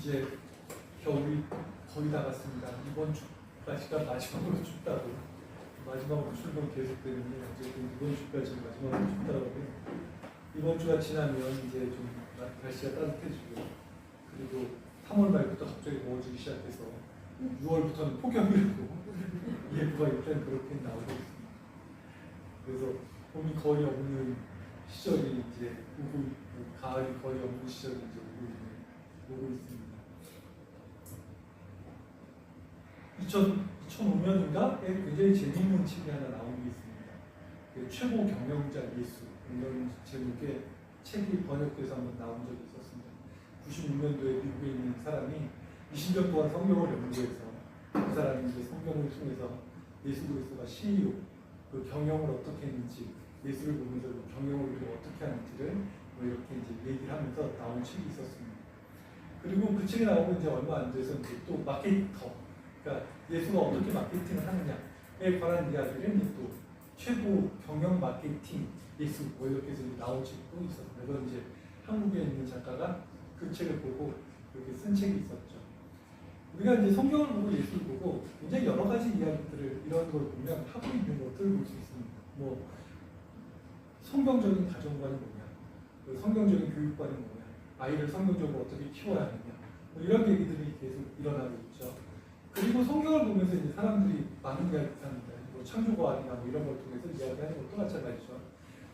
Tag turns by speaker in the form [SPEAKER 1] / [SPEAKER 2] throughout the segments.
[SPEAKER 1] 이제 겨울이 거의 다 갔습니다. 이번 주까지가 마지막으로 춥다고. 마지막으로 출근 계속되는데 어쨌든 이번 주까지 마지막으로 춥다고. 이번 주가 지나면 이제 좀 날씨가 따뜻해지고, 그리고 3월 말부터 갑자기 더워지기 시작해서 6월부터는 폭염이라고 예보가 일단 그렇게 나오고 있습니다. 그래서 봄이 거의 없는 시절이 이제 오고 있고, 가을이 거의 없는 시절이 이제 오고 있습니다. 2005년인가에 굉장히 재미있는 책이 하나 나온 게 있습니다. 최고 경영자 예수 이런 제목의 책이 번역돼서 한번 나온 적이 있었습니다. 96년도에 미국에 있는 사람이 20년 동안 성경을 연구해서 그 사람이 이제 성경을 통해서 예수 그리스도가 CEO, 그 경영을 어떻게 했는지, 예수를 보면서 그 경영을 우리가 어떻게 하는지를 뭐 이렇게 이제 얘기를 하면서 나온 책이 있었습니다. 그리고 그 책이 나오고 이제 얼마 안 돼서 이제 또 마케터, 그러니까 예수가 어떻게 마케팅을 하느냐에 관한 이야기를 이제 또 최고 경영 마케팅 예수 뭐 이렇게 해서 나온 책도 있었어요. 그건 이제 한국에 있는 작가가 그 책을 보고 그렇게 쓴 책이 있었죠. 우리가 이제 성경을 보고 예수를 보고 굉장히 여러 가지 이야기들을 이런 걸 보면 하고 있는 것들을 볼 수 있습니다. 뭐 성경적인 가정관이 뭐냐, 성경적인 교육관이 뭐냐, 아이를 성경적으로 어떻게 키워야 하느냐, 뭐 이런 얘기들이 계속 일어나고 있죠. 그리고 성경을 보면서 이제 사람들이 많은 이야기를 합니다. 뭐 창조과학이나 뭐 이런 걸 통해서 이야기하는 것도 마찬가지죠.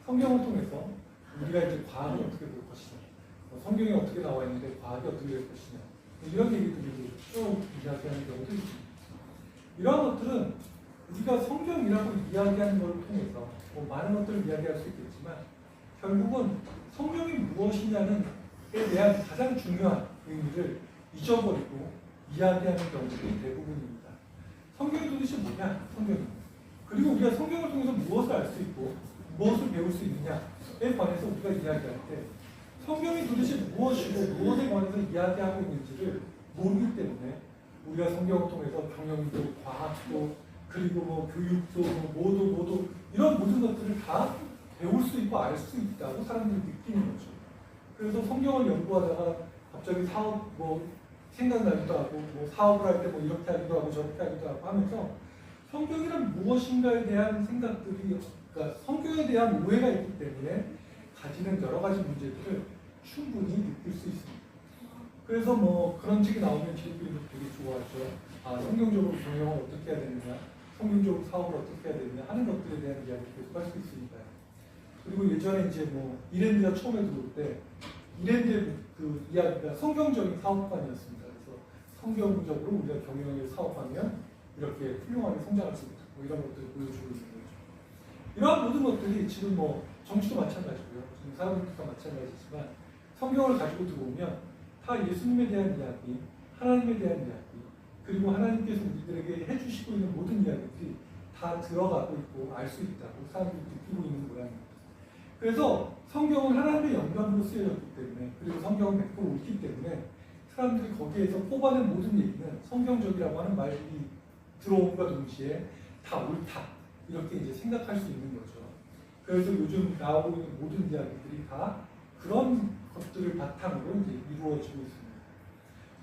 [SPEAKER 1] 성경을 통해서 우리가 이제 과학을 어떻게 볼 것이냐, 성경에 어떻게 나와 있는데 과학이 어떻게 될 것이냐, 이런 얘기들이 쭉 이야기하는 경우도 있습니다. 이러한 것들은 우리가 성경이라고 이야기하는 걸 통해서 뭐 많은 것들을 이야기할 수 있겠지만 결국은 성경이 무엇이냐는 에 대한 가장 중요한 의미를 잊어버리고 이야기하는 경우들이 대부분입니다. 성경이 도대체 뭐냐? 성경이. 그리고 우리가 성경을 통해서 무엇을 알 수 있고 무엇을 배울 수 있느냐에 관해서 우리가 이야기할 때 성경이 도대체 무엇이고 무엇에 관해서 이야기하고 있는지를 모르기 때문에 우리가 성경을 통해서 경영도 과학도 그리고 뭐 교육도 뭐 모두 이런 모든 것들을 다 배울 수 있고 알 수 있다고 사람들이 느끼는 거죠. 그래서 성경을 연구하다가 갑자기 사업 뭐 생각나기도 하고 뭐 사업을 할 때 뭐 이렇게 하기도 하고 저렇게 하기도 하고 하면서 성경이란 무엇인가에 대한 생각들이, 그러니까 성경에 대한 오해가 있기 때문에 가지는 여러 가지 문제들을 충분히 느낄 수 있습니다. 그래서 뭐 그런 책이 나오면 저희들이 되게 좋아하죠. 아, 성경적으로 경영을 어떻게 해야 되느냐, 성경적으로 사업을 어떻게 해야 되느냐 하는 것들에 대한 이야기를 계속 할 수 있으니까요. 그리고 예전에 이제 뭐 이랜드가 처음에 들어올 때 이랜드 그 이야기가 성경적인 사업관이었습니다. 그래서 성경적으로 우리가 경영을 사업하면 이렇게 훌륭하게 성장할 수 있다. 뭐 이런 것들을 보여주고 있는 거죠. 이러한 모든 것들이 지금 뭐 정치도 마찬가지고요. 지금 사람들도 마찬가지지만 성경을 가지고 들어오면 다 예수님에 대한 이야기, 하나님에 대한 이야기, 그리고 하나님께서 우리들에게 해주시고 있는 모든 이야기들이 다 들어가고 있고 알 수 있다고 사람들이 느끼고 있는 모양입니다. 그래서 성경은 하나님의 영감으로 쓰여졌기 때문에, 그리고 성경은 100% 옳기 때문에 사람들이 거기에서 뽑아낸 모든 얘기는 성경적이라고 하는 말이 들어옴과 동시에 다 옳다 이렇게 이제 생각할 수 있는 거죠. 그래서 요즘 나오고 있는 모든 이야기들이 다 그런 것들을 바탕으로 이제 이루어지고 있습니다.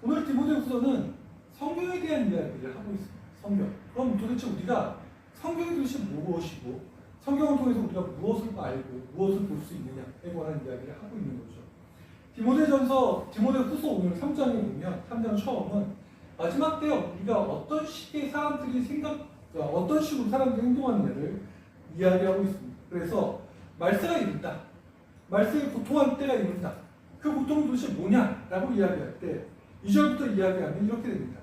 [SPEAKER 1] 오늘 디모데후서는 성경에 대한 이야기를 하고 있습니다. 성경. 그럼 도대체 우리가 성경이 도대체 무엇이고 성경을 통해서 우리가 무엇을 알고 무엇을 볼 수 있느냐에 관한 이야기를 하고 있는 거죠. 디모데후서 오늘 3장에 보면 3장 처음은 마지막 때 우리가 어떤 식의 사람들이 어떤 식으로 사람들이 행동하느냐를 이야기하고 있습니다. 그래서 말세가 이른다. 말세에 고통할 때가 이른다. 그 고통이 도대체 뭐냐라고 이야기할 때 2절부터 이야기하면 이렇게 됩니다.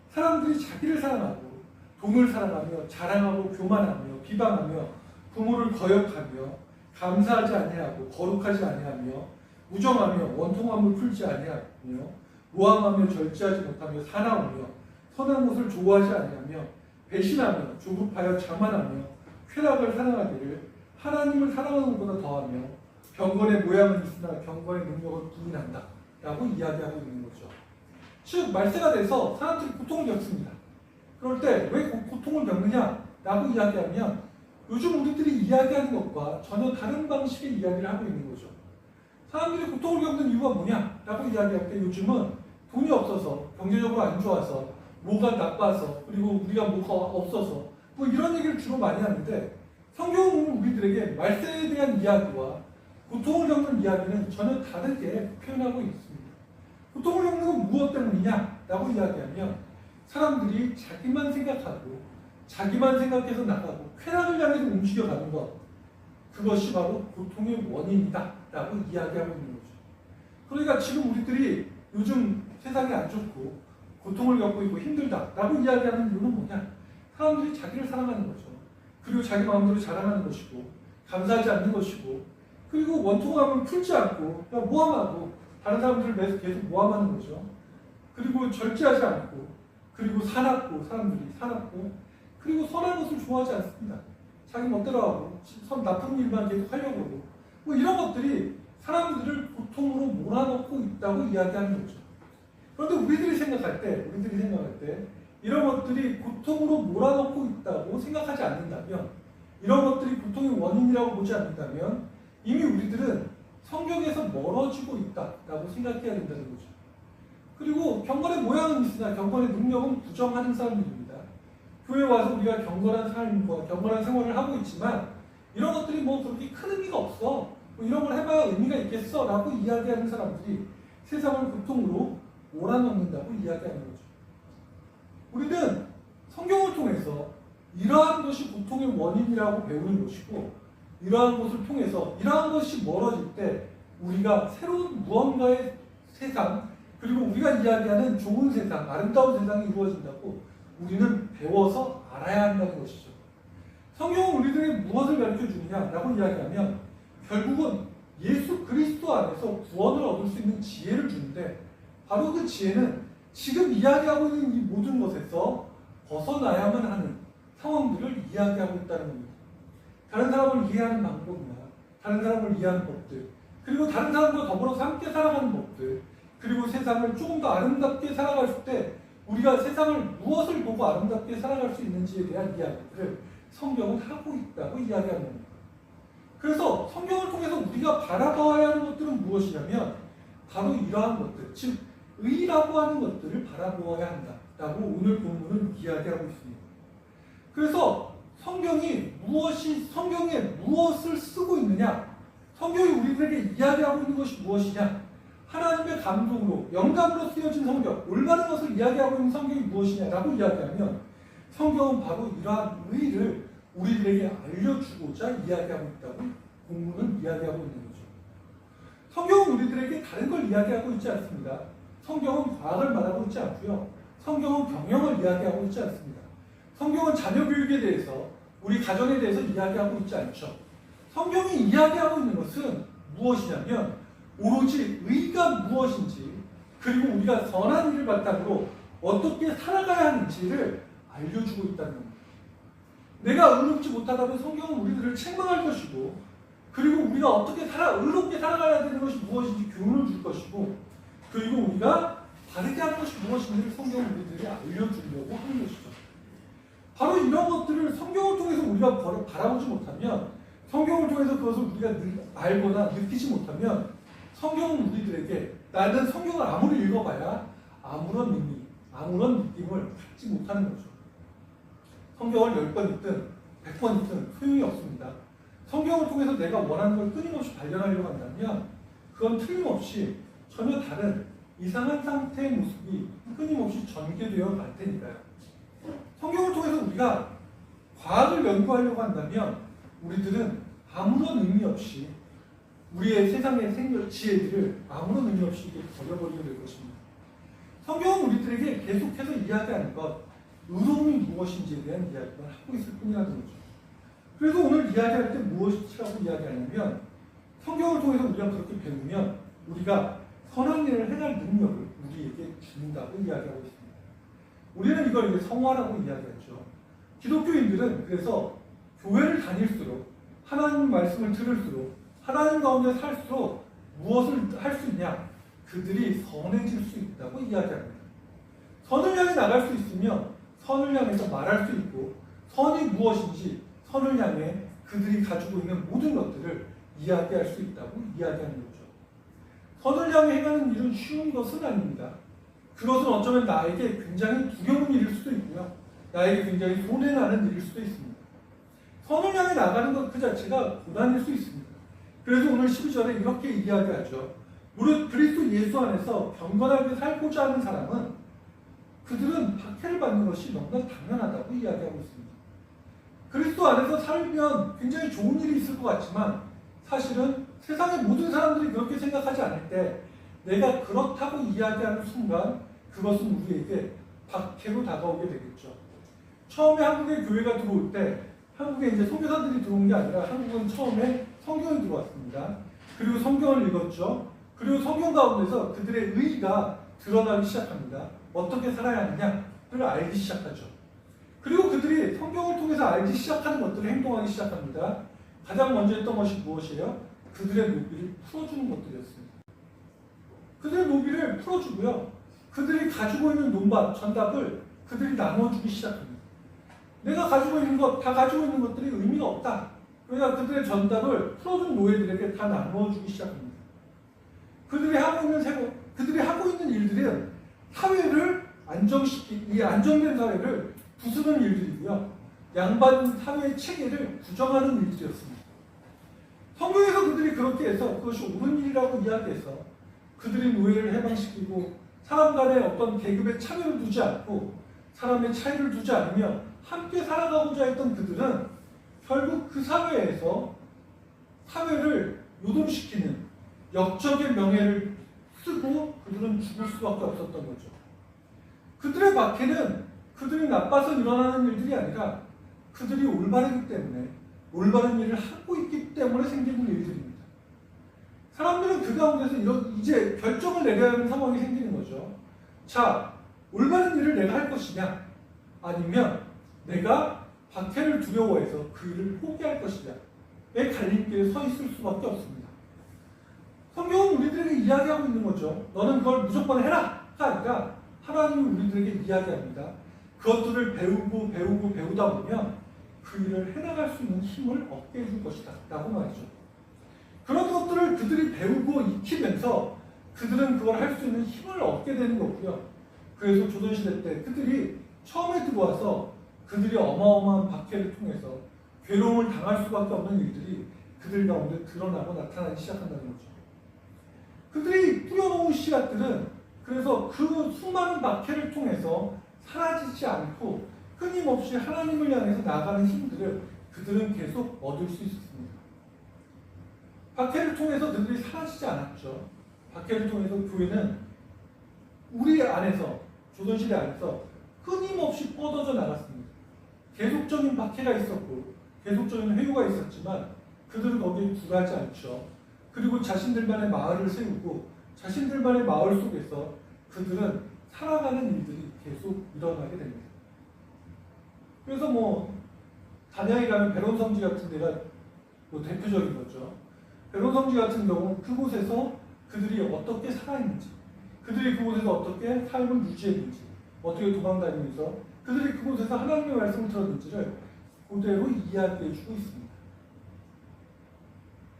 [SPEAKER 1] 사람들이 자기를 사랑하고 돈을 사랑하며 자랑하고 교만하며 비방하며 부모를 거역하며 감사하지 아니하고 거룩하지 아니하며 무정하며 원통함을 풀지 아니하며 모함하며 절제하지 못하며 사나우며 선한 것을 좋아하지 아니하며 배신하며 조급하여 자만하며 쾌락을 사랑하기를 하나님을 사랑하는 것보다 더하며 경건의 모양은 있으나 경건의 능력을 부인한다 라고 이야기하고 있는 거죠. 즉 말세가 돼서 사람들이 고통을 겪습니다. 그럴 때 왜 고통을 겪느냐 라고 이야기하면 요즘 우리들이 이야기하는 것과 전혀 다른 방식의 이야기를 하고 있는 거죠. 사람들이 고통을 겪는 이유가 뭐냐 라고 이야기할 때 요즘은 돈이 없어서, 경제적으로 안 좋아서, 뭐가 나빠서, 그리고 우리가 뭐가 없어서 뭐 이런 얘기를 주로 많이 하는데 성경은 우리들에게 말세에 대한 이야기와 고통을 겪는 이야기는 전혀 다르게 표현하고 있습니다. 고통을 겪는 건 무엇 때문이냐라고 이야기하면 사람들이 자기만 생각하고 자기만 생각해서 나가고 쾌락을 향해서 움직여가는 것, 그것이 바로 고통의 원인이다 라고 이야기하고 있는 거죠. 그러니까 지금 우리들이 요즘 세상이 안 좋고 고통을 겪고 있고 힘들다 라고 이야기하는 이유는 뭐냐? 사람들이 자기를 사랑하는 거죠. 그리고 자기 마음대로 자랑하는 것이고 감사하지 않는 것이고, 그리고 원통함을 풀지 않고 그냥 모함하고 다른 사람들을 계속 모함하는 거죠. 그리고 절제하지 않고, 그리고 사람들이 사납고, 그리고 선한 것을 좋아하지 않습니다. 자기 멋대로 하고 나쁜 일만 계속 하려고 하고, 뭐 이런 것들이 사람들을 고통으로 몰아넣고 있다고 이야기하는 거죠. 그런데 우리들이 생각할 때 이런 것들이 고통으로 몰아넣고 있다고 생각하지 않는다면, 이런 것들이 고통의 원인이라고 보지 않는다면 이미 우리들은 성경에서 멀어지고 있다라고 생각해야 된다는 거죠. 그리고 경건의 모양은 있으나 경건의 능력은 부정하는 사람들입니다. 교회 와서 우리가 경건한 삶과 경건한 생활을 하고 있지만 이런 것들이 뭐 그렇게 큰 의미가 없어, 뭐 이런 걸 해봐야 의미가 있겠어 라고 이야기하는 사람들이 세상을 고통으로 몰아넣는다고 이야기하는 거죠. 우리는 성경을 통해서 이러한 것이 고통의 원인이라고 배우는 것이고, 이러한 것을 통해서 이러한 것이 멀어질 때 우리가 새로운 무언가의 세상, 그리고 우리가 이야기하는 좋은 세상, 아름다운 세상이 이루어진다고 우리는 배워서 알아야 한다는 것이죠. 성경은 우리들에게 무엇을 가르쳐 주느냐라고 이야기하면 결국은 예수 그리스도 안에서 구원을 얻을 수 있는 지혜를 주는데, 바로 그 지혜는 지금 이야기하고 있는 이 모든 것에서 벗어나야만 하는 상황들을 이야기하고 있다는 겁니다. 다른 사람을 이해하는 방법이나 다른 사람을 이해하는 법들, 그리고 다른 사람과 더불어서 함께 살아가는 법들, 그리고 세상을 조금 더 아름답게 살아갈 때 우리가 세상을 무엇을 보고 아름답게 살아갈 수 있는지에 대한 이야기들을 성경은 하고 있다고 이야기하는 겁니다. 그래서 성경을 통해서 우리가 바라봐야 하는 것들은 무엇이냐면 바로 이러한 것들, 즉 의라고 하는 것들을 바라보아야 한다라고 오늘 본문은 이야기하고 있습니다. 그래서 성경에 무엇을 쓰고 있느냐, 성경이 우리들에게 이야기하고 있는 것이 무엇이냐, 하나님의 감동으로 영감으로 쓰여진 성경, 올바른 것을 이야기하고 있는 성경이 무엇이냐라고 이야기하면 성경은 바로 이러한 의를 우리들에게 알려주고자 이야기하고 있다고 본문은 이야기하고 있는 거죠. 성경은 우리들에게 다른 걸 이야기하고 있지 않습니다. 성경은 과학을 말하고 있지 않고요. 성경은 경영을 이야기하고 있지 않습니다. 성경은 자녀 교육에 대해서, 우리 가정에 대해서 이야기하고 있지 않죠. 성경이 이야기하고 있는 것은 무엇이냐면 오로지 의가 무엇인지, 그리고 우리가 선한 일을 바탕으로 어떻게 살아가야 하는지를 알려주고 있다는 겁니다. 내가 의롭지 못하다면 성경은 우리들을 책망할 것이고, 그리고 우리가 어떻게 의롭게 살아가야 되는 것이 무엇인지 교훈을 줄 것이고, 그리고 우리가 바르게 하는 것이 무엇인지를 성경은 우리들에게 알려주려고 하는 것이죠. 바로 이런 것들을 성경을 통해서 우리가 바라보지 못하면, 성경을 통해서 그것을 우리가 알거나 느끼지 못하면 성경은 우리들에게, 나는 성경을 아무리 읽어봐야 아무런 의미, 아무런 느낌을 갖지 못하는 거죠. 성경을 10번 읽든 100번 읽든 소용이 없습니다. 성경을 통해서 내가 원하는 걸 끊임없이 발견하려고 한다면 그건 틀림없이 전혀 다른 이상한 상태의 모습이 끊임없이 전개되어 갈 테니까요. 성경을 통해서 우리가 과학을 연구하려고 한다면 우리들은 아무런 의미 없이 우리의 세상의 지혜들을 아무런 의미 없이 버려버리게 될 것입니다. 성경은 우리들에게 계속해서 이야기하는 것, 의로움이 무엇인지에 대한 이야기만 하고 있을 뿐이라는 거죠. 그래서 오늘 이야기할 때 무엇이라고 이야기하냐면, 성경을 통해서 우리가 그렇게 배우면 우리가 선한 일을 행할 능력을 우리에게 준다고 이야기하고 있습니다. 우리는 이걸 이제 성화라고 이야기하죠. 기독교인들은 그래서 교회를 다닐수록, 하나님 말씀을 들을수록, 하나님 가운데 살수록 무엇을 할 수 있냐? 그들이 선해질 수 있다고 이야기합니다. 선을 향해 나갈 수 있으면 선을 향해서 말할 수 있고, 선이 무엇인지 선을 향해 그들이 가지고 있는 모든 것들을 이야기할 수 있다고 이야기하는 거죠. 선을 향해 행하는 일은 쉬운 것은 아닙니다. 그것은 어쩌면 나에게 굉장히 두려운 일일 수도 있고요. 나에게 굉장히 손해나는 일일 수도 있습니다. 선을 향해 나가는 것 그 자체가 고난일 수 있습니다. 그래서 오늘 12절에 이렇게 이야기하죠. 무릇 그리스도 예수 안에서 경건하게 살고자 하는 사람은 그들은 박해를 받는 것이 너무나 당연하다고 이야기하고 있습니다. 그리스도 안에서 살면 굉장히 좋은 일이 있을 것 같지만 사실은 세상의 모든 사람들이 그렇게 생각하지 않을 때 내가 그렇다고 이야기하는 순간 그것은 우리에게 박해로 다가오게 되겠죠. 처음에 한국에 교회가 들어올 때 한국에 이제 선교사들이 들어온 게 아니라 한국은 처음에 성경이 들어왔습니다. 그리고 성경을 읽었죠. 그리고 성경 가운데서 그들의 의의가 드러나기 시작합니다. 어떻게 살아야 하느냐를 알기 시작하죠. 그리고 그들이 성경을 통해서 알기 시작하는 것들을 행동하기 시작합니다. 가장 먼저 했던 것이 무엇이에요? 그들의 노비를 풀어주는 것들이었습니다. 그들의 노비를 풀어주고요. 그들이 가지고 있는 전답을 그들이 나눠주기 시작합니다. 내가 가지고 있는 것, 다 가지고 있는 것들이 의미가 없다. 그러니까 그들의 전답을 풀어준 노예들에게 다 나눠주기 시작합니다. 그들이 하고 있는 일들은 사회를 이 안정된 사회를 부수는 일들이고요. 양반 사회의 체계를 부정하는 일들이었습니다. 성경에서 그들이 그렇게 해서 그것이 옳은 일이라고 이야기해서 그들이 노예를 해방시키고 사람 간의 어떤 계급의 차별을 두지 않고 사람의 차이를 두지 않으며 함께 살아가고자 했던 그들은 결국 그 사회에서 사회를 요동시키는 역적의 명예를 쓰고 그들은 죽을 수밖에 없었던 거죠. 그들의 박해는 그들이 나빠서 일어나는 일들이 아니라 그들이 올바르기 때문에 올바른 일을 하고 있기 때문에 생기는 일들입니다. 사람들은 그 가운데서 이제 결정을 내려야 하는 상황이 생기는 거죠. 자, 올바른 일을 내가 할 것이냐 아니면 내가 박해를 두려워해서 그 일을 포기할 것이냐의 갈림길에 서 있을 수밖에 없습니다. 성경은 우리들에게 이야기하고 있는 거죠. 너는 그걸 무조건 해라가 아니라 하나님이 우리들에게 이야기합니다. 그것들을 배우다 보면 그 일을 해나갈 수 있는 힘을 얻게 해줄 것이다 라고 말이죠. 그런 것들을 그들이 배우고 익히면서 그들은 그걸 할 수 있는 힘을 얻게 되는 거고요. 그래서 조선시대 때 그들이 처음에 들어와서 그들이 어마어마한 박해를 통해서 괴로움을 당할 수밖에 없는 일들이 그들 가운데 드러나고 나타나기 시작한다는 거죠. 그들이 뿌려놓은 씨앗들은 그래서 그 수많은 박해를 통해서 사라지지 않고 끊임없이 하나님을 향해서 나아가는 힘들을 그들은 계속 얻을 수 있었습니다. 박해를 통해서 그들이 사라지지 않았죠. 박해를 통해서 교회는 우리 안에서 조선시대 안에서 끊임없이 뻗어져 나갔습니다. 계속적인 박해가 있었고 계속적인 회유가 있었지만 그들은 거기에 굴하지 않죠. 그리고 자신들만의 마을을 세우고 자신들만의 마을 속에서 그들은 살아가는 일들이 계속 일어나게 됩니다. 그래서 단양에 가면 배론성지 같은 데가 대표적인 거죠. 배론성지 같은 경우는 그곳에서 그들이 어떻게 살아있는지, 그들이 그곳에서 어떻게 삶을 유지했는지, 어떻게 도망다니면서 그들이 그곳에서 하나님의 말씀을 들었는지를 그대로 이야기해주고 있습니다.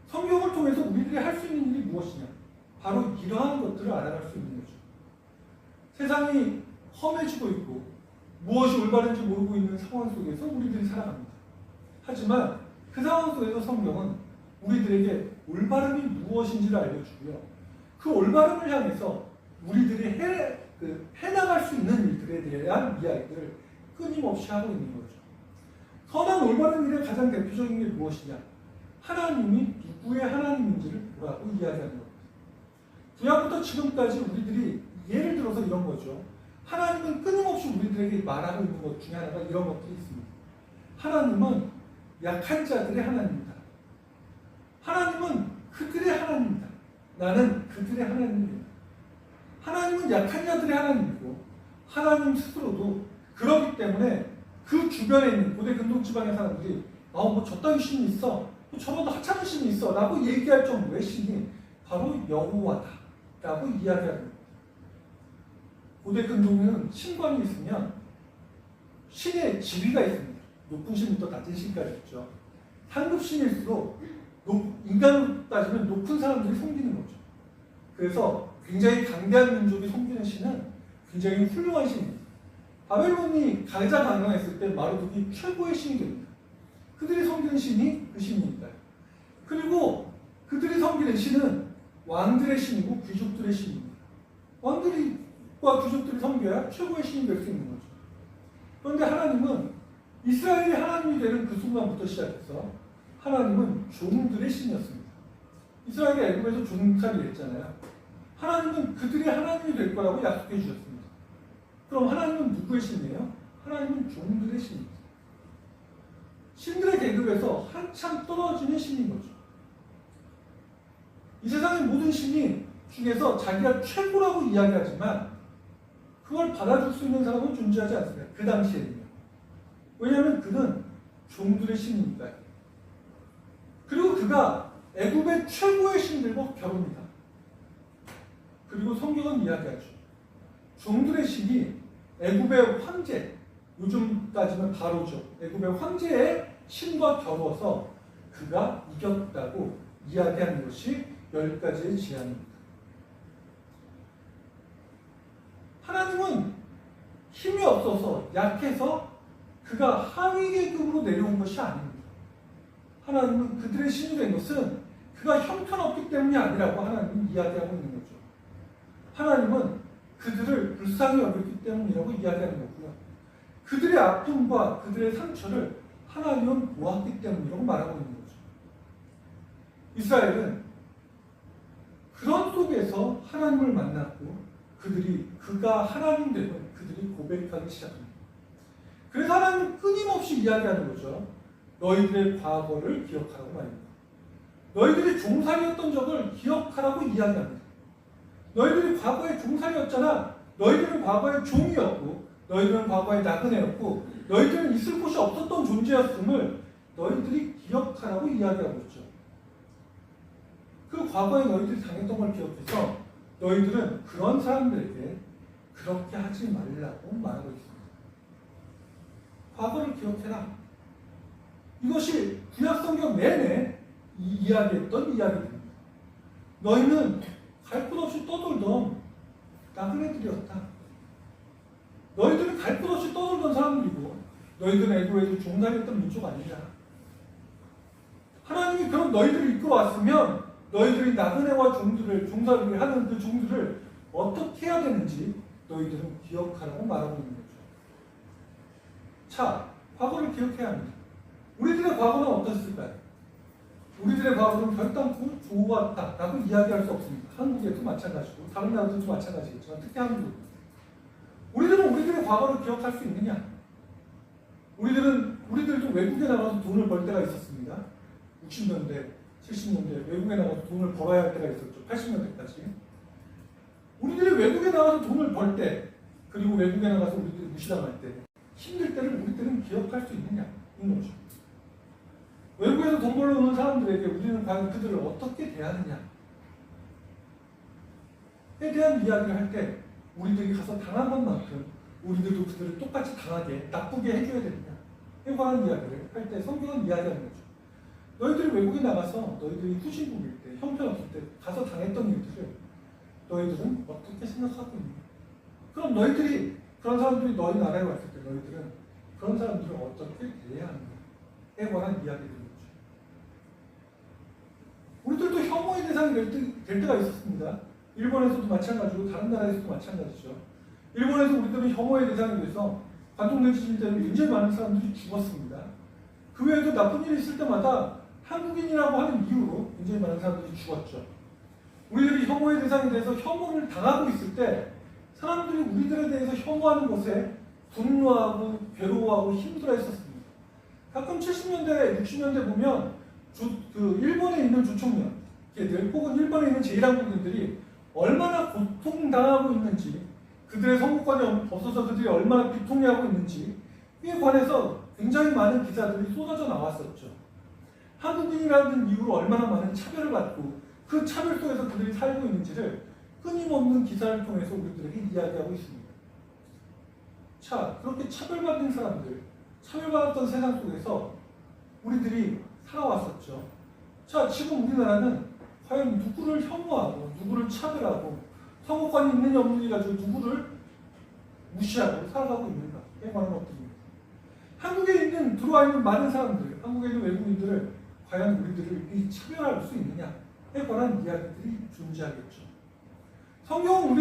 [SPEAKER 1] 성경을 통해서 우리들이 할 수 있는 일이 무엇이냐? 바로 이러한 것들을 알아갈 수 있는 거죠. 세상이 험해지고 있고 무엇이 올바른지 모르고 있는 상황 속에서 우리들이 살아갑니다. 하지만 그 상황 속에서 성경은 우리들에게 올바름이 무엇인지를 알려주고요. 그 올바름을 향해서 우리들이 해나갈 수 있는 일들에 대한 이야기들을 끊임없이 하고 있는 거죠. 선한 올바른 일의 가장 대표적인 게 무엇이냐? 하나님이 누구의 하나님인지를 보라고 이야기하는 겁니다. 구약부터 지금까지 우리들이 예를 들어서 이런 거죠. 하나님은 끊임없이 우리들에게 말하고 있는 것 중에 하나가 이런 것들이 있습니다. 하나님은 약한 자들의 하나님이다. 하나님은 그들의 하나님이다. 나는 그들의 하나님입니다. 하나님은 약한 자들의 하나님이고 하나님 스스로도 그렇기 때문에 그 주변에 있는 고대 근동지방의 사람들이 저 따위 신이 있어, 저런 하찮은 신이 있어 라고 얘기할 정도의 신이 바로 여호와다 라고 이야기하는 겁니다. 고대 근동에는 신관이 있으면 신의 지위가 있습니다. 높은 신부터 낮은 신까지 있죠. 상급 신일수록 인간으로 따지면 높은 사람들이 섬기는 거죠. 그래서 굉장히 강대한 민족이 섬기는 신은 굉장히 훌륭한 신입니다. 바벨론이 가장 강력했을 때 마르둑이 최고의 신이 됩니다. 그들이 섬기는 신이 그 신입니다. 그리고 그들이 섬기는 신은 왕들의 신이고 귀족들의 신입니다. 왕들과 귀족들이 섬겨야 최고의 신이 될 수 있는 거죠. 그런데 하나님은 이스라엘이 하나님이 되는 그 순간부터 시작해서 하나님은 종들의 신이었습니다. 이스라엘이 애굽에서 종살이 했잖아요. 하나님은 그들이 하나님이 될 거라고 약속해 주셨습니다. 그럼 하나님은 누구의 신이에요? 하나님은 종들의 신입니다. 신들의 계급에서 한참 떨어지는 신인 거죠. 이 세상의 모든 신이 중에서 자기가 최고라고 이야기하지만 그걸 받아줄 수 있는 사람은 존재하지 않습니다. 그 당시에는요. 왜냐하면 그는 종들의 신입니다. 그리고 그가 애굽의 최고의 신들과 결혼합니다. 그리고 성경은 이야기하죠. 종들의 신이 애굽의 황제, 요즘 따지면 바로죠. 애굽의 황제의 신과 겨루어서 그가 이겼다고 이야기하는 것이 10가지의 제안입니다. 하나님은 힘이 없어서 약해서 그가 하위 계급으로 내려온 것이 아닙니다. 하나님은 그들의 신이 된 것은 그가 형편없기 때문이 아니라고 하나님은 이야기하고 있는 거죠. 하나님은 그들을 불쌍히 여겼기 때문이라고 이야기하는 거고요. 그들의 아픔과 그들의 상처를 하나님은 보았기 때문이라고 말하고 있는 거죠. 이스라엘은 그런 속에서 하나님을 만났고 그가 하나님 되면 그들이 고백하기 시작합니다. 그래서 하나님은 끊임없이 이야기하는 거죠. 너희들의 과거를 기억하라고 말입니다. 너희들이 종살이였던 적을 기억하라고 이야기합니다. 너희들이 과거에 종살이였잖아. 너희들은 과거에 종이었고 너희들은 과거에 나그네였고 너희들은 있을 곳이 없었던 존재였음을 너희들이 기억하라고 이야기하고 있죠. 그 과거에 너희들이 당했던 걸 기억해서 너희들은 그런 사람들에게 그렇게 하지 말라고 말하고 있습니다. 과거를 기억해라. 이것이 구약성경 내내 이야기했던 이야기입니다. 너희는 갈 곳 없이 떠돌던 나그네들이었다. 너희들은 갈 곳 없이 떠돌던 사람들이고 너희들은 애굽에서 종살이했던 민족 아니냐. 하나님이 그런 너희들을 이끌어왔으면 너희들이 나그네와 종살이를 하는 그 종들을 어떻게 해야 되는지 너희들은 기억하라고 말하고 있는 거죠. 자, 과거를 기억해야 합니다. 우리들의 과거는 어떻을까요? 우리들의 과거는 결단코 좋았다라고 이야기할 수 없습니다. 한국에도 마찬가지고 다른 나라들도 마찬가지겠지만 특히 한국. 우리들은 우리들의 과거를 기억할 수 있느냐? 우리들도 외국에 나가서 돈을 벌 때가 있었습니다. 60년대, 70년대 외국에 나가서 돈을 벌어야 할 때가 있었죠. 80년대까지. 우리들이 외국에 나가서 돈을 벌 때, 그리고 외국에 나가서 우리들이 무시당할 때, 힘들 때를 우리들은 기억할 수 있느냐? 이 거죠. 외국에서 돈 벌러 오는 사람들에게 우리는 과연 그들을 어떻게 대하느냐에 대한 이야기를 할 때 우리들이 가서 당한 것만큼 우리들도 그들을 똑같이 당하게 나쁘게 해줘야 되느냐에 관한 이야기를 할 때 성경은 이야기하는 거죠. 너희들이 외국에 나가서 너희들이 후진국일 때 형편없을 때 가서 당했던 일들을 너희들은 어떻게 생각하고 있느냐. 그럼 그런 사람들이 너희 나라에 왔을 때 너희들은 그런 사람들을 어떻게 대해야 하느냐에 관한 이야기들인 거죠. 우리들도 혐오의 대상이 될 때가 있었습니다. 일본에서도 마찬가지고 다른 나라에서도 마찬가지죠. 일본에서 우리들은 혐오의 대상이 돼서 관동대 지진 때는 굉장히 많은 사람들이 죽었습니다. 그 외에도 나쁜 일이 있을 때마다 한국인이라고 하는 이유로 굉장히 많은 사람들이 죽었죠. 우리들이 혐오의 대상이 돼서 혐오를 당하고 있을 때 사람들이 우리들에 대해서 혐오하는 것에 분노하고 괴로워하고 힘들어했었습니다. 가끔 70년대, 60년대 보면 일본에 있는 조총련들 혹은 일본에 있는 제1항공인들이 얼마나 고통당하고 있는지, 그들의 선거권이 없어서 그들이 얼마나 비통해하고 있는지에 관해서 굉장히 많은 기사들이 쏟아져 나왔었죠. 한국인이라는 이유로 얼마나 많은 차별을 받고 그 차별 속에서 그들이 살고 있는지를 끊임없는 기사를 통해서 우리들에게 이야기하고 있습니다. 자, 그렇게 차별받는 사람들, 차별받았던 세상 속에서 우리들이 살아왔었죠. 자, 지금 우리나라는 과연 누구를 혐오하고 누구를 차별하고 선거권이 있느냐 없느냐 가지고 누구를 무시하고 살아가고 있는가에 관한 것들입니다. 한국에 있는 들어와 있는 많은 사람들, 한국에 있는 외국인들을 과연 우리들을 차별할 수 있느냐에 관한 이야기들이 존재하겠죠. 성경은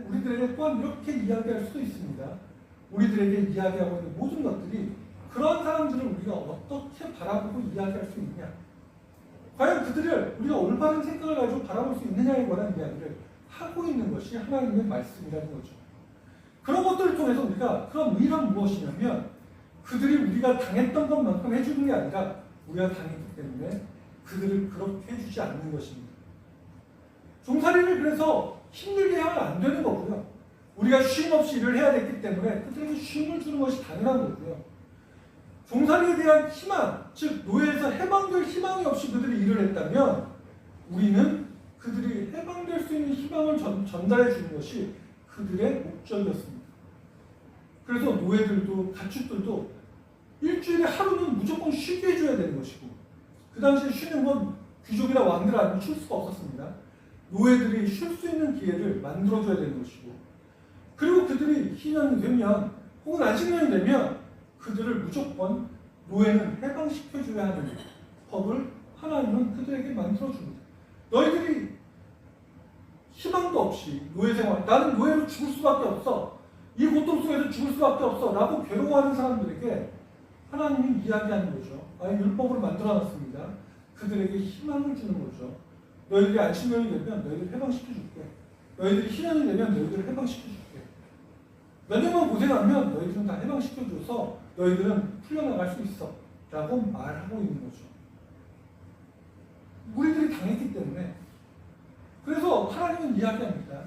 [SPEAKER 1] 우리들에게 또한 이렇게 이야기할 수도 있습니다. 우리들에게 이야기하고 있는 모든 것들이 그러한 사람들을 우리가 어떻게 바라보고 이야기할 수 있느냐, 과연 그들을 우리가 올바른 생각을 가지고 바라볼 수 있느냐에 관한 이야기를 하고 있는 것이 하나님의 말씀이라는 거죠. 그런 것들을 통해서 우리가 그런 의의는 무엇이냐면 그들이 우리가 당했던 것만큼 해주는 게 아니라 우리가 당했기 때문에 그들을 그렇게 해주지 않는 것입니다. 종살이를 그래서 힘들게 하면 안 되는 거고요. 우리가 쉼 없이 일을 해야 됐기 때문에 그들에게 쉼을 주는 것이 당연한 거고요. 종살이에 대한 희망, 즉 노예에서 해방될 희망이 없이 그들이 일을 했다면 우리는 그들이 해방될 수 있는 희망을 전달해 주는 것이 그들의 목적이었습니다. 그래서 노예들도 가축들도 일주일에 하루는 무조건 쉬게 해줘야 되는 것이고, 그 당시에 쉬는 건 귀족이나 왕들 아니면 쉴 수가 없었습니다. 노예들이 쉴 수 있는 기회를 만들어줘야 되는 것이고, 그리고 그들이 희년이 되면 혹은 안식년이 되면 그들을 무조건 노예는 해방시켜줘야 하는 법을 하나님은 그들에게 만들어줍니다. 너희들이 희망도 없이 노예 생활, 나는 노예로 죽을 수밖에 없어, 이 고통 속에서 죽을 수밖에 없어 라고 괴로워하는 사람들에게 하나님이 이야기하는 거죠. 아예 율법을 만들어놨습니다. 그들에게 희망을 주는 거죠. 너희들이 안식년이 되면 너희들 해방시켜줄게. 너희들이 희년이 되면 너희들을 해방시켜줄게. 몇 년만 고생하면 너희들은 다 해방시켜줘서 너희들은 풀려나갈 수 있어 라고 말하고 있는 거죠. 우리들이 당했기 때문에. 그래서 하나님은 이야기합니다.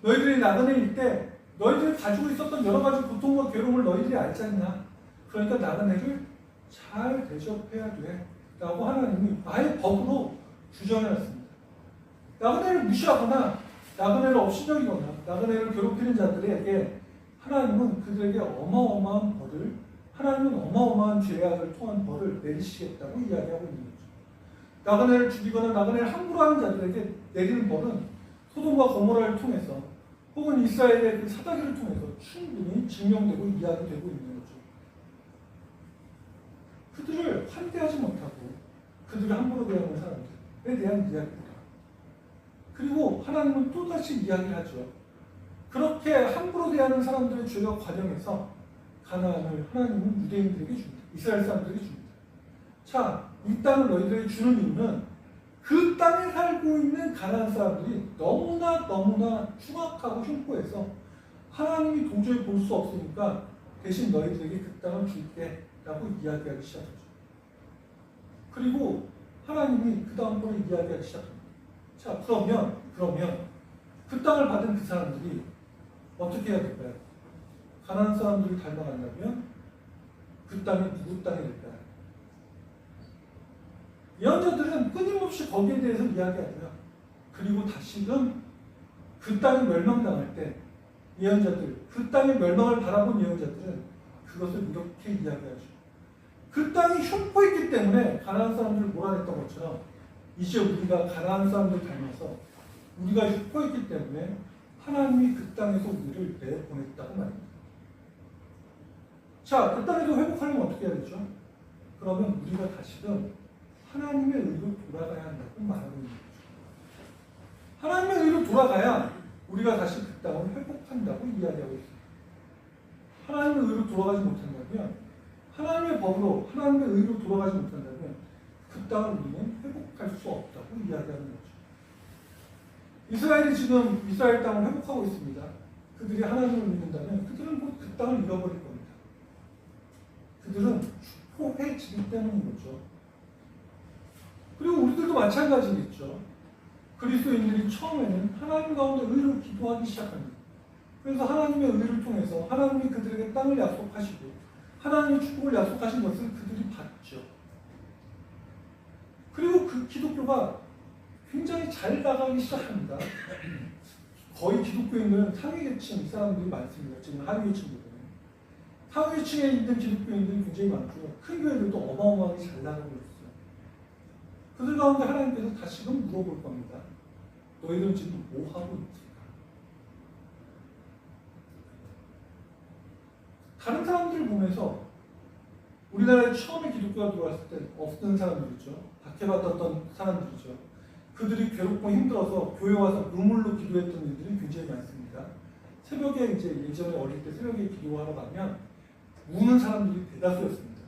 [SPEAKER 1] 너희들이 나그네일 때 너희들이 가지고 있었던 여러 가지 고통과 괴로움을 너희들이 알지 않냐. 그러니까 나그네를 잘 대접해야 돼 라고 하나님이 아예 법으로 규정해놨습니다. 나그네를 무시하거나 나그네를 업신여기거나 나그네를 괴롭히는 자들에게 하나님은 그들에게 어마어마한 벌을, 하나님은 어마어마한 죄악을 통한 벌을 내리시겠다고 이야기하고 있는 거죠. 나그네를 죽이거나 나그네를 함부로 하는 자들에게 내리는 벌은 소돔과 고모라를 통해서 혹은 이스라엘의 그 사다기를 통해서 충분히 증명되고 이야기되고 있는 거죠. 그들을 환대하지 못하고 그들을 함부로 대하는 사람들에 대한 이야기입니다. 그리고 하나님은 또다시 이야기를 하죠. 그렇게 함부로 대하는 사람들의 죄가 관영해서 가나안을 하나님은 유대인들에게 줍니다. 이스라엘 사람들에게 줍니다. 자, 이 땅을 너희들에게 주는 이유는 그 땅에 살고 있는 가나안 사람들이 너무나 흉악하고 흉포해서 하나님이 도저히 볼 수 없으니까 대신 너희들에게 그 땅을 줄게 라고 이야기하기 시작하죠. 그리고 하나님이 그 다음번에 이야기하기 시작합니다. 자, 그러면 그 땅을 받은 그 사람들이 어떻게 해야 될까요? 가나안 사람들을 닮아간다면 그 땅이 누구 땅이 될까요? 예언자들은 끊임없이 거기에 대해서 이야기하고요. 그리고 다시금 그 땅이 멸망당할 때 예언자들, 그 땅의 멸망을 바라본 예언자들은 그것을 이렇게 이야기하죠. 그 땅이 흉포했기 때문에 가나안 사람들을 몰아냈던 것처럼 이제 우리가 가나안 사람들 닮아서 우리가 흉포했기 때문에 하나님이 그 땅에서 우리를 내보냈다고 말입니다. 자, 그 땅에서 회복하려면 어떻게 해야 되죠? 그러면 우리가 다시금 하나님의 의로 돌아가야 한다고 말하고 있는 거죠. 하나님의 의로 돌아가야 우리가 다시 그 땅을 회복한다고 이야기하고 있습니다. 하나님의 의로 돌아가지 못한다면, 하나님의 법으로, 하나님의 의로 돌아가지 못한다면 그 땅을 우리는 회복할 수 없다고 이야기하는 거죠. 이스라엘이 지금 이스라엘 땅을 회복하고 있습니다. 그들이 하나님을 믿는다면 그들은 곧 그 땅을 잃어버릴 겁니다. 그들은 축복해지기 때문인 거죠. 그리고 우리들도 마찬가지겠죠. 그리스도인들이 처음에는 하나님 가운데 의로 기도하기 시작합니다. 그래서 하나님의 의를 통해서 하나님이 그들에게 땅을 약속하시고 하나님의 축복을 약속하신 것을 그들이 받죠. 그리고 그 기독교가 굉장히 잘 나가기 시작합니다. 거의 기독교인들은 상위계층 사람들이 많습니다. 지금 하위계층보다는. 하위계층에 있는 기독교인들이 굉장히 많고요. 큰 교회들도 어마어마하게 잘 나가고 있어요. 그들 가운데 하나님께서 다시금 물어볼 겁니다. 너희들은 지금 뭐 하고 있지? 다른 사람들을 보면서 우리나라에 처음에 기독교가 들어왔을 때 없던 사람들이죠. 박해받았던 사람들이죠. 그들이 괴롭고 힘들어서 교회 와서 눈물로 기도했던 일들이 굉장히 많습니다. 새벽에 이제 예전에 어릴 때 새벽에 기도하러 가면 우는 사람들이 대다수였습니다.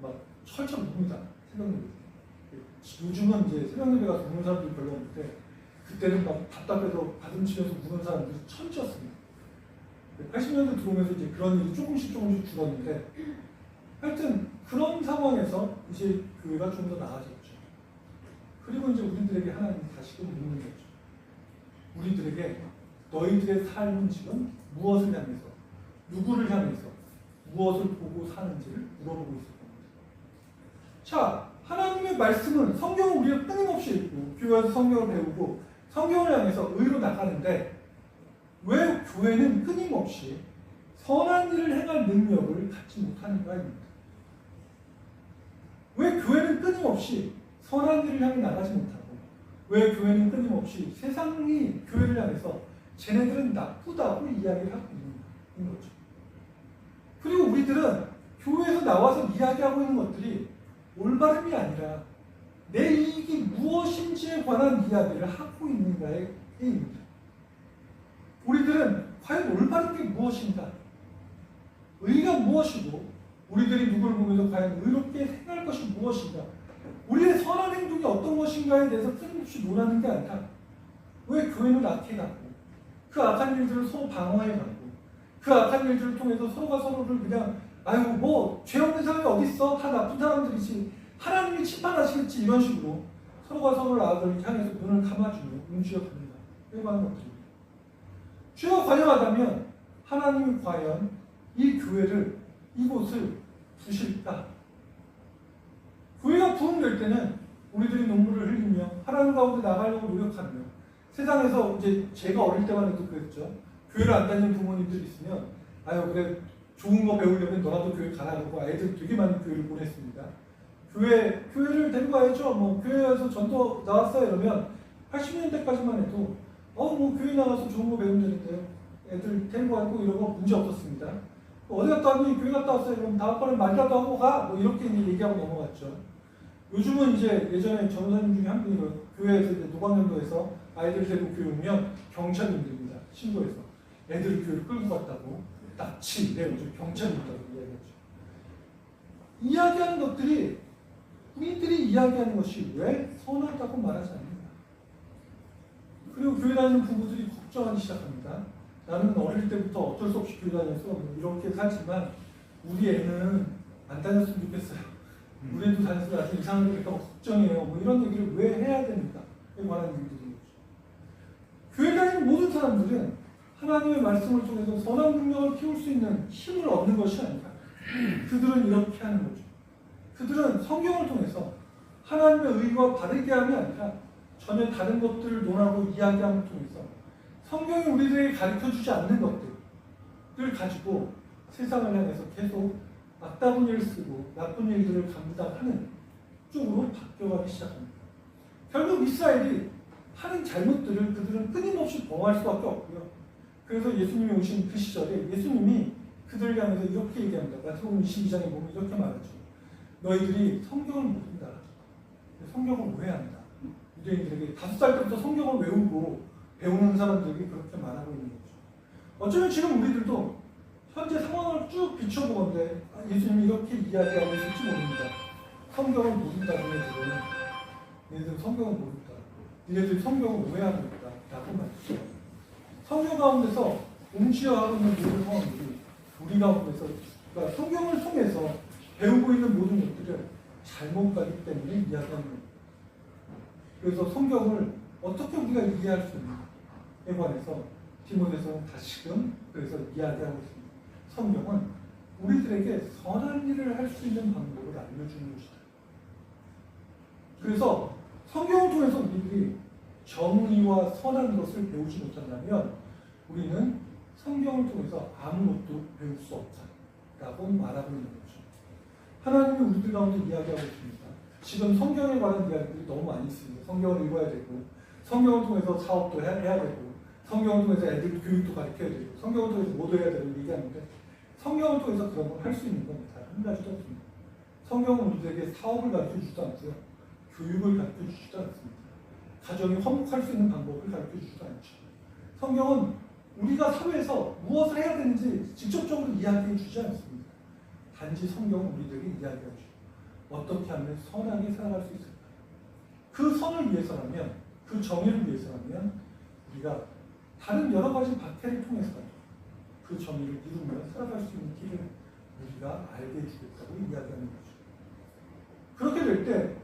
[SPEAKER 1] 막 철철 웁니다. 새벽 예배. 요즘은 이제 새벽 예배 가서 우는 사람들이 별로 없는데 그때는 막 답답해서 가슴 치면서 우는 사람들이 천지였습니다. 80년대 들어오면서 이제 그런 일이 조금씩 줄었는데 하여튼 그런 상황에서 이제 교회가 좀 더 나아졌죠. 그리고 이제 우리들에게 하나님이 다시금 묻는 거죠. 우리들에게 너희들의 삶은 지금 무엇을 향해서, 누구를 향해서, 무엇을 보고 사는지를 물어보고 있을 겁니다. 자, 하나님의 말씀은 성경을 우리가 끊임없이 읽고 교회에서 성경을 배우고 성경을 향해서 의로 나가는데 왜 교회는 끊임없이 선한 일을 행할 능력을 갖지 못하는가입니다. 왜 교회는 끊임없이 선한 일을 향해 나가지 못하고 왜 교회는 끊임없이 세상이 교회를 향해서 쟤네들은 나쁘다고 이야기를 하고 있는 거죠. 그리고 우리들은 교회에서 나와서 이야기하고 있는 것들이 올바름이 아니라 내 이익이 무엇인지에 관한 이야기를 하고 있는가의 게임입니다. 우리들은 과연 올바른 게 무엇인가? 의가 무엇이고 우리들이 누구를 보면서 과연 의롭게 행할 것이 무엇인가? 우리의 선한 행동이 어떤 것인가에 대해서 끊임없이 논하는 게 아니라 왜 교회는 악해가고 그 악한 일들을 서로 방어해가고 그 악한 일들을 통해서 서로가 서로를 그냥 아유 뭐 죄 없는 사람이 어디 있어? 다 나쁜 사람들이지 하나님이 심판하시겠지 이런 식으로 서로가 서로를 악을 향해서 눈을 감아주며 움직여갑니다. 이런 것들입니다. 죄가 관여하다면 하나님이 과연 이 교회를 이곳을 두실까? 교회가 부흥될 때는 우리들이 눈물을 흘리며 하나님 가운데 나가려고 노력하며 세상에서 이제 제가 어릴 때만 해도 그랬죠. 교회를 안 다니는 부모님들이 있으면 아유 그래 좋은 거 배우려면 너라도 교회 가라 그러고 아이들 되게 많은 교회를 보냈습니다. 교회를 데리고 가야죠. 뭐 교회에서 전도 나왔어요 이러면 80년대까지만 해도 뭐 교회 나가서 좋은 거 배우면 되는데요. 애들 데리고 가고 이러고 문제 없었습니다. 어디 갔다 왔니? 교회 갔다 왔어요. 그럼 다음번에 말이라도 하고 가. 뭐 이렇게 얘기하고 넘어갔죠. 요즘은 이제 예전에 전도사님 중에 한 분이 교회에서 이제 노방연도에서 아이들 데리고 교회 오면 경찰이 힘듭니다. 신고해서 애들을 교회를 끌고 갔다고 납치, 경찰이 있다고 이야기하죠. 이야기하는 것들이 우리들이 이야기하는 것이 왜 선하다고 말하지 않는가? 그리고 교회 다니는 부부들이 걱정하기 시작합니다. 나는 어릴 때부터 어쩔 수 없이 교회 다녀서 이렇게 살지만 우리 애는 안 다녔으면 좋겠어요. 우리 애도 다녔으면 아주 이상한 게 있다고 걱정해요. 뭐 이런 얘기를 왜 해야 됩니까? 에 관한 얘기들인 거죠. 교회 다니는 모든 사람들은 하나님의 말씀을 통해서 선한 능력을 키울 수 있는 힘을 얻는 것이 아니라 그들은 이렇게 하는 거죠. 그들은 성경을 통해서 하나님의 의와 바르게 함이 아니라 전혀 다른 것들을 논하고 이야기함을 통해서 성경이 우리들에게 가르쳐주지 않는 것들을 가지고 세상을 향해서 계속 악다운 일을 쓰고 나쁜 일들을 감당하는 쪽으로 바뀌어가기 시작합니다. 결국 이스라엘이 하는 잘못들을 그들은 끊임없이 범할 수밖에 없고요. 그래서 예수님이 오신 그 시절에 예수님이 그들을 향해서 이렇게 얘기합니다. 마태복음 22장에 보면 이렇게 말하죠. 너희들이 성경을 모른다. 성경을 오해한다. 유대인들에게 5살 때부터 성경을 외우고 배우는 사람들에게 그렇게 말하고 있는 거죠. 어쩌면 지금 우리들도 현재 상황을 쭉 비춰보건대 예수님이 이렇게 이야기하고 있을지 모릅니다. 성경을 모른다. 너희들은 성경을 모른다. 너희들이 성경을 오해하고 있다. 라고 말했죠. 성경 가운데서 옮지어하고 있는 모든 상황들이 우리 가운데서 그러니까 성경을 통해서 배우고 있는 모든 것들을 잘못 가기 때문에 이야기하는 겁니다. 그래서 성경을 어떻게 우리가 이해할 수 있는가에 관해서 디모데서는 다시금 그래서 이야기하고 있습니다. 성경은 우리들에게 선한 일을 할 수 있는 방법을 알려주는 것이다. 그래서 성경을 통해서 우리들이 정의와 선한 것을 배우지 못한다면 우리는 성경을 통해서 아무것도 배울 수 없다라고 말하고 있는 거죠. 하나님이 우리들 가운데 이야기하고 있습니다. 지금 성경에 관한 이야기들이 너무 많이 있습니다. 성경을 읽어야 되고 성경을 통해서 사업도 해야 되고 성경을 통해서 애들 교육도 가르쳐야 되고 성경을 통해서 뭐도 해야 되고 얘기하는데 성경을 통해서 그런 걸 할 수 있는 건 단 한 가지도 없습니다. 성경은 우리들에게 사업을 가르쳐 주지도 않고요. 교육을 가르쳐 주지도 않습니다. 가정이 화목할 수 있는 방법을 가르쳐 주지도 않죠. 성경은 우리가 사회에서 무엇을 해야 되는지 직접적으로 이야기해 주지 않습니다. 단지 성경은 우리들에게 이야기하죠. 어떻게 하면 선하게 살아갈 수 있을까? 그 선을 위해서라면, 그 정의를 위해서라면 우리가 다른 여러 가지 박해를 통해서라도 그 정의를 이루며 살아갈 수 있는 길을 우리가 알게 해주겠다고 이야기하는 거죠. 그렇게 될 때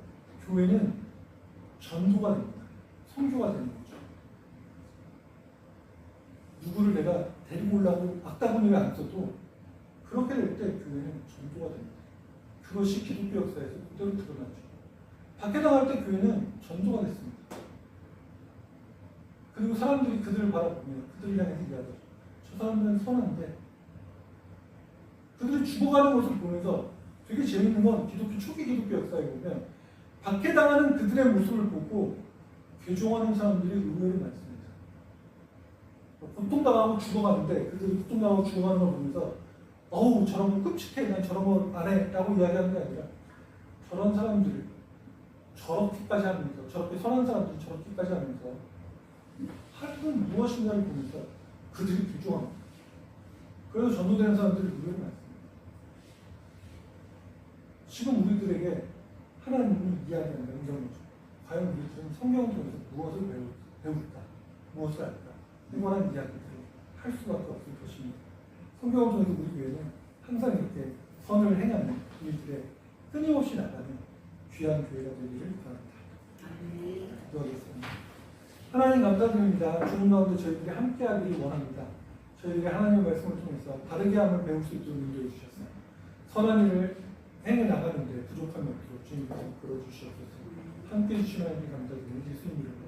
[SPEAKER 1] 교회는 전도가 됩니다. 선교가 되는 거죠. 누구를 내가 데리고 오려고 악다구니를 안 써도 그렇게 될 때 교회는 전도가 됩니다. 그것이 기독교 역사에서 그대로 드러나죠. 박해당할 때 교회는 전도가 됐습니다. 그리고 사람들이 그들을 바라보며 그들을 향해서 이야기하죠. 저 사람들은 선한데 그들이 죽어가는 것을 보면서 되게 재밌는 건 기독교 초기 기독교 역사에 보면 박해당하는 그들의 모습을 보고 괴종하는 사람들이 의외로 많습니다. 고통당하고 죽어가는데 그들이 고통당하고 죽어가는 걸 보면서 어우 저런 건 끔찍해 난 저런 거 안 해 라고 이야기하는 게 아니라 저런 사람들 저렇게까지 하면서 저렇게 선한 사람들이 저렇게까지 하면서 하는 무엇인가를 보면서 그들이 부정합니다. 그래서 전도되는 사람들이 의외로 많습니다. 지금 우리들에게 하나님이 이야기하는 이런 거죠. 과연 우리들은 성경을 통해서 무엇을 배울까? 무엇을 알까? 이러한 이야기들을 할 수밖에 없을 것입니다. 성경을 통해서 우리 교회는 항상 이렇게 선을 행하는 우리들의 끊임없이 나가는 귀한 교회가 되기를 바랍니다. 기도하겠습니다. 하나님 감사드립니다. 주님 가운데 저희들이 함께하기를 원합니다. 저희들이 하나님의 말씀을 통해서 바르게 함을 배울 수 있도록 인도해 주셨어요. 선한 일을 행해 나가는데 부족함이 없도록 주님께서 이끌어 주시옵소서. 함께해 주시는 하나님 감사드립니다. 예수님 이름으로